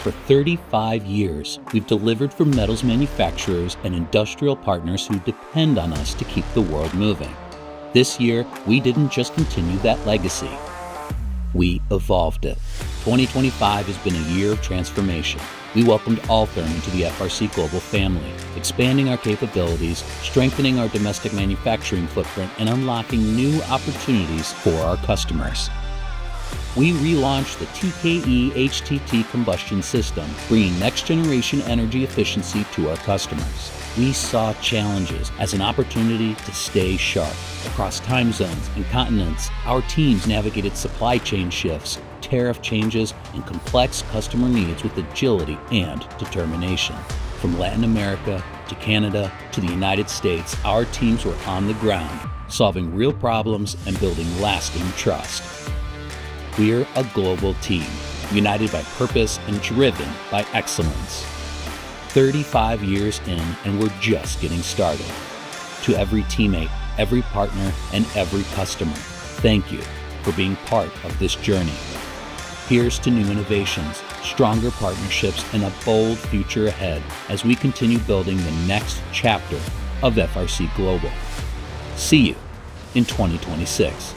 For 35 years, we've delivered for metals manufacturers and industrial partners who depend on us to keep the world moving. This year, we didn't just continue that legacy. We evolved it. 2025 has been a year of transformation. We welcomed Alltherm into the FRC Global family, expanding our capabilities, strengthening our domestic manufacturing footprint, and unlocking new opportunities for our customers. We relaunched the TKE HTT combustion system, bringing next-generation energy efficiency to our customers. We saw challenges as an opportunity to stay sharp. Across time zones and continents, our teams navigated supply chain shifts, tariff changes, and complex customer needs with agility and determination. From Latin America to Canada to the United States, our teams were on the ground, solving real problems and building lasting trust. We're a global team, united by purpose and driven by excellence. 35 years in, and we're just getting started. To every teammate, every partner, and every customer, thank you for being part of this journey. Here's to new innovations, stronger partnerships, and a bold future ahead as we continue building the next chapter of FRC Global. See you in 2026.